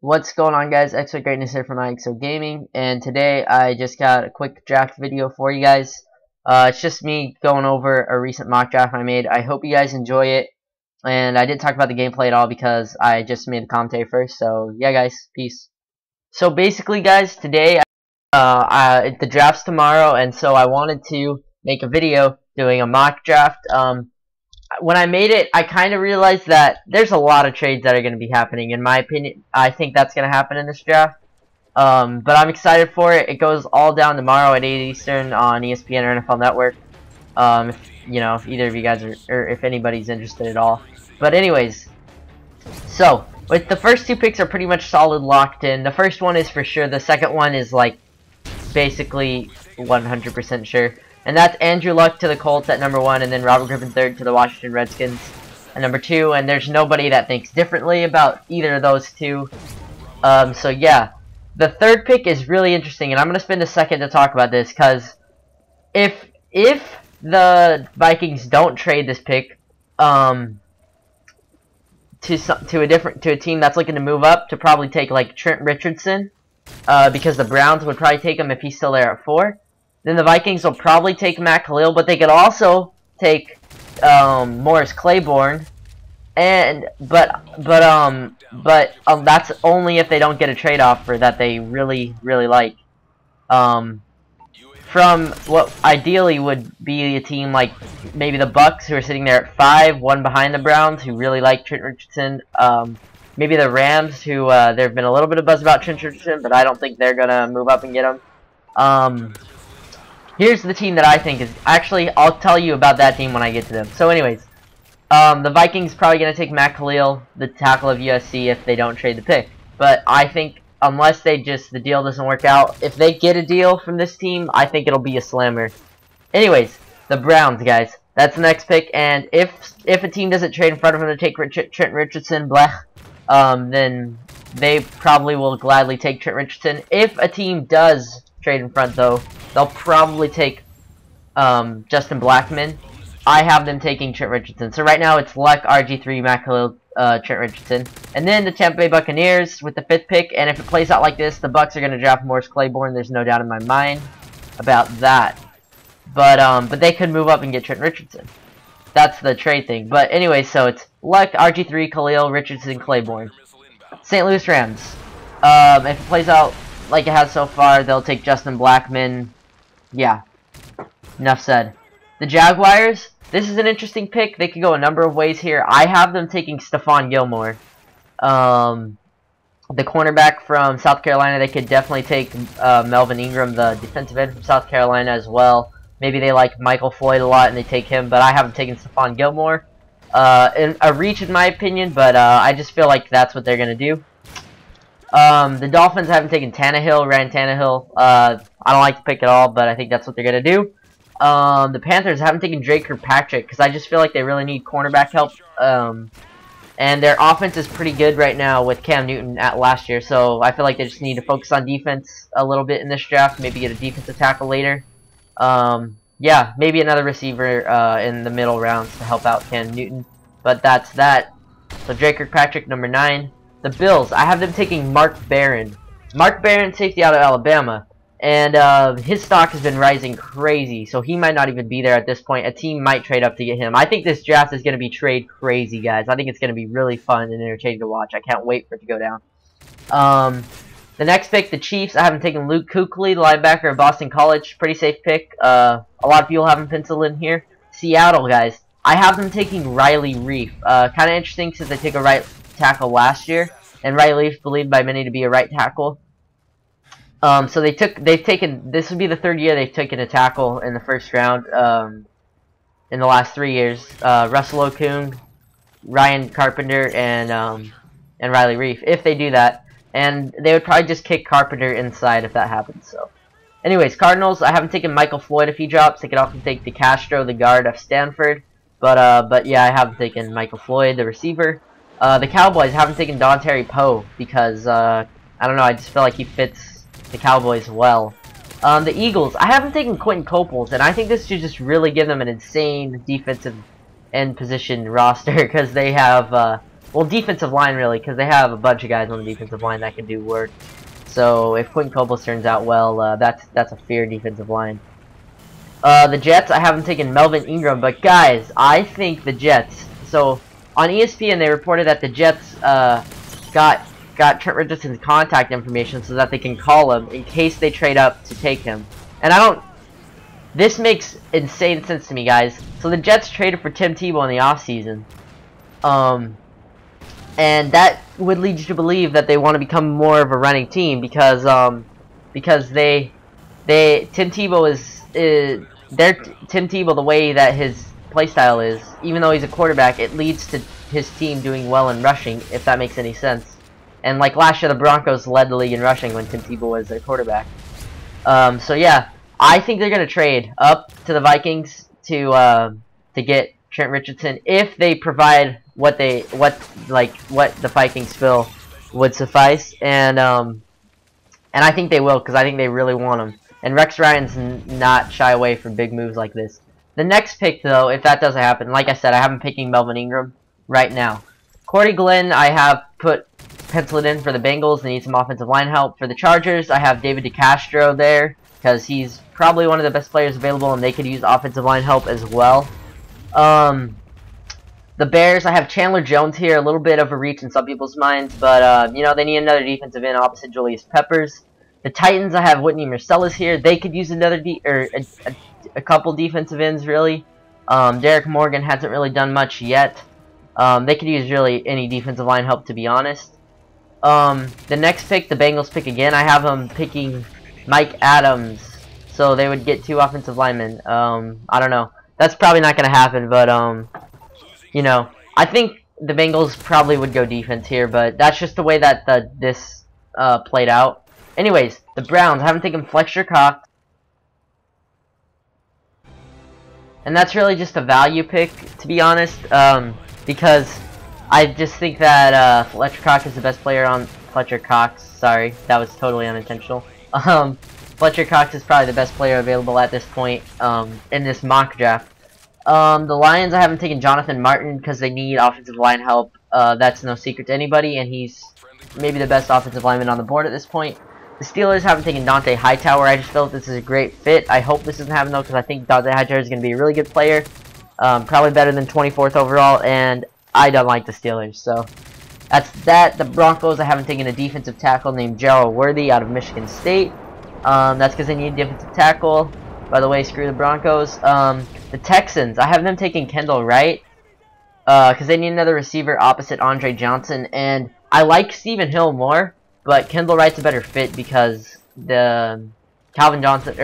What's going on, guys? Extra Greatness here from IXO Gaming, and today I just got a quick draft video for you guys. It's just me going over a recent mock draft I made. I hope you guys enjoy it, and I didn't talk about the gameplay at all because I just made the commentary first. So yeah, guys, peace. So basically, guys, today the draft's tomorrow, and so I wanted to make a video doing a mock draft. When I made it, I kind of realized that there's a lot of trades that are going to be happening. In my opinion, I think that's going to happen in this draft. But I'm excited for it. It goes all down tomorrow at 8 Eastern on ESPN or NFL Network. If either of you guys or if anybody's interested at all. But anyways, so with the first two picks are pretty much solid locked in. The first one is for sure. The second one is like basically 100% sure. And that's Andrew Luck to the Colts at number 1, and then Robert Griffin III to the Washington Redskins at number 2. And there's nobody that thinks differently about either of those two. So yeah, the third pick is really interesting, and I'm gonna spend a second to talk about this because if the Vikings don't trade this pick to a team that's looking to move up to probably take like Trent Richardson, because the Browns would probably take him if he's still there at 4. Then the Vikings will probably take Matt Khalil, but they could also take Morris Claiborne, but that's only if they don't get a trade offer that they really like. From what ideally would be a team like maybe the Bucks, who are sitting there at 5, one behind the Browns, who really like Trent Richardson. Maybe the Rams, who there've been a little bit of buzz about Trent Richardson, but I don't think they're gonna move up and get him. Here's the team that I think is... Actually, I'll tell you about that team when I get to them. So anyways, the Vikings probably going to take Matt Khalil, the tackle of USC, if they don't trade the pick. But I think unless the deal doesn't work out, if they get a deal from this team, I think it'll be a slammer. Anyways, the Browns, guys. That's the next pick. And if a team doesn't trade in front of them to take Trent Richardson, then they probably will gladly take Trent Richardson. If a team does trade in front, though, they'll probably take Justin Blackmon. I have them taking Trent Richardson. So right now it's Luck, RG3, Matt Khalil, Trent Richardson. And then the Tampa Bay Buccaneers with the 5th pick. And if it plays out like this, the Bucks are going to draft Morris Claiborne. There's no doubt in my mind about that. But they could move up and get Trent Richardson. That's the trade thing. But anyway, so it's Luck, RG3, Khalil, Richardson, Claiborne. St. Louis Rams. If it plays out like it has so far, they'll take Justin Blackmon. Yeah, enough said. The Jaguars, this is an interesting pick. They could go a number of ways here. I have them taking Stephon Gilmore. The cornerback from South Carolina. They could definitely take Melvin Ingram, the defensive end from South Carolina, as well. Maybe they like Michael Floyd a lot and they take him, but I have them taking Stephon Gilmore. In a reach in my opinion, but I just feel like that's what they're going to do. The Dolphins haven't taken Ryan Tannehill. I don't like the pick at all, but I think that's what they're going to do. The Panthers haven't taken Drake Kirkpatrick because I just feel like they really need cornerback help. And their offense is pretty good right now with Cam Newton at last year, so I feel like they just need to focus on defense a little bit in this draft, maybe get a defensive tackle later. Yeah, maybe another receiver in the middle rounds to help out Cam Newton. But that's that. So Drake Kirkpatrick, number 9. The Bills, I have them taking Mark Barron. Mark Barron, safety out of Alabama. And his stock has been rising crazy, so he might not even be there at this point. A team might trade up to get him. I think this draft is going to be trade crazy, guys. I think it's going to be really fun and entertaining to watch. I can't wait for it to go down. The next pick, the Chiefs, I have them taking Luke Kuechly, the linebacker of Boston College. Pretty safe pick. A lot of people have him penciled in here. Seattle, guys, I have them taking Riley Reiff. Kind of interesting since they take a right tackle last year, and Riley Reiff believed by many to be a right tackle. So they've taken, this would be the 3rd year they've taken a tackle in the 1st round in the last 3 years. Russell Okung, Ryan Carpenter, and Riley Reiff, if they do that. And they would probably just kick Carpenter inside if that happens. So, anyways, Cardinals, I haven't taken Michael Floyd if he drops. They could also take DeCastro, the guard of Stanford. But yeah, I haven't taken Michael Floyd, the receiver. The Cowboys haven't taken Dontari Poe because, I don't know, I just feel like he fits the Cowboys well. The Eagles, I haven't taken Quentin Coples, and I think this should just really give them an insane defensive end position roster because they have well, defensive line really, because they have a bunch of guys on the defensive line that can do work. So if Quentin Cobos turns out well, that's a fair defensive line. The Jets, I haven't taken Melvin Ingram, but guys, I think the Jets. So on ESPN, they reported that the Jets got Trent Richardson's contact information so that they can call him in case they trade up to take him. And I don't. This makes insane sense to me, guys. So the Jets traded for Tim Tebow in the offseason. And that would lead you to believe that they want to become more of a running team because Tim Tebow Tim Tebow, the way that his playstyle is, even though he's a quarterback, it leads to his team doing well in rushing, if that makes any sense. And like last year, the Broncos led the league in rushing when Tim Tebow was their quarterback. So yeah, I think they're gonna trade up to the Vikings to get Trent Richardson if they provide what the Vikings feel would suffice, and I think they will, because I think they really want him. And Rex Ryan's not shy away from big moves like this. The next pick, though, if that doesn't happen, like I said, I have him picking Melvin Ingram right now. Corey Glenn, I have penciled in for the Bengals. They need some offensive line help. For the Chargers, I have David DeCastro there, because he's probably one of the best players available, and they could use offensive line help as well. The Bears, I have Chandler Jones here, a little bit of a reach in some people's minds, but you know, they need another defensive end opposite Julius Peppers. The Titans, I have Whitney Mercilus here. They could use another a couple defensive ends, really. Derek Morgan hasn't really done much yet. They could use really any defensive line help, to be honest. The next pick, the Bengals pick again. I have them picking Mike Adams, so they would get 2 offensive linemen. I don't know. That's probably not going to happen, but you know, I think the Bengals probably would go defense here, but that's just the way that this played out. Anyways, the Browns, I haven't taken Fletcher Cox. And that's really just a value pick, to be honest, because I just think that Fletcher Cox is the best player on Fletcher Cox. Sorry, that was totally unintentional. Fletcher Cox is probably the best player available at this point in this mock draft. The Lions, I haven't taken Jonathan Martin because they need offensive line help. That's no secret to anybody, and he's maybe the best offensive lineman on the board at this point. The Steelers haven't taken Dante Hightower. I just feel like this is a great fit. I hope this doesn't happen, though, because I think Dante Hightower is going to be a really good player. Probably better than 24th overall, and I don't like the Steelers. So that's that. The Broncos, I haven't taken a defensive tackle named Gerald Worthy out of Michigan State. That's because they need a defensive tackle. By the way, screw the Broncos. The Texans, I have them taking Kendall Wright because they need another receiver opposite Andre Johnson, and I like Stephen Hill more, but Kendall Wright's a better fit because the Andre Johnson,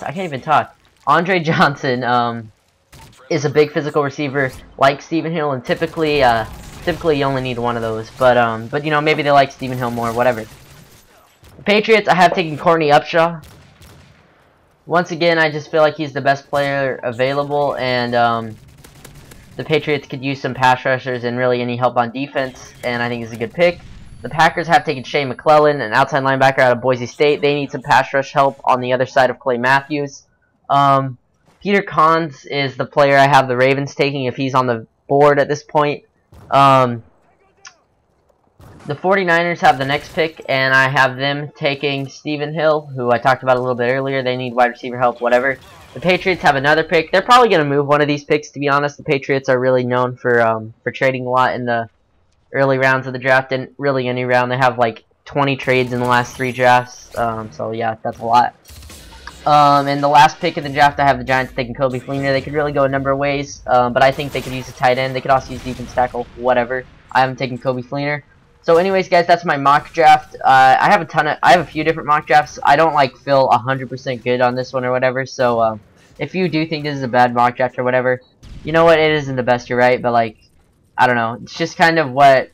I can't even talk. Andre Johnson is a big physical receiver like Stephen Hill, and typically you only need one of those, but you know, maybe they like Stephen Hill more, whatever. The Patriots, I have taken Courtney Upshaw. Once again, I just feel like he's the best player available, and the Patriots could use some pass rushers and really any help on defense, and I think it's a good pick. The Packers have taken Shea McClellan, an outside linebacker out of Boise State. They need some pass rush help on the other side of Clay Matthews. Peter Cons is the player I have the Ravens taking if he's on the board at this point. The 49ers have the next pick, and I have them taking Stephen Hill, who I talked about a little bit earlier. They need wide receiver help, whatever. The Patriots have another pick. They're probably going to move one of these picks, to be honest. The Patriots are really known for trading a lot in the early rounds of the draft, and really any round. They have like 20 trades in the last 3 drafts, so yeah, that's a lot. And the last pick in the draft, I have the Giants taking Coby Fleener. They could really go a number of ways, but I think they could use a tight end. They could also use defense tackle, whatever. I haven't taken Coby Fleener. So anyways, guys, that's my mock draft. I have a few different mock drafts. I don't like feel 100% good on this one or whatever. So if you do think this is a bad mock draft or whatever, you know what, it isn't the best, you're right. But like, I don't know. It's just kind of what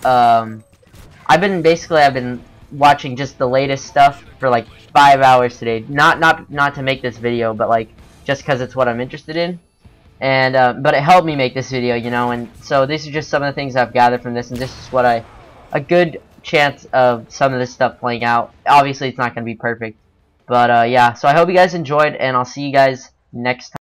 I've been watching just the latest stuff for like 5 hours today. Not to make this video, but like just because it's what I'm interested in. And but it helped me make this video, you know. And so these are just some of the things I've gathered from this, and this is what a good chance of some of this stuff playing out. Obviously, it's not going to be perfect. But, yeah, so I hope you guys enjoyed, and I'll see you guys next time.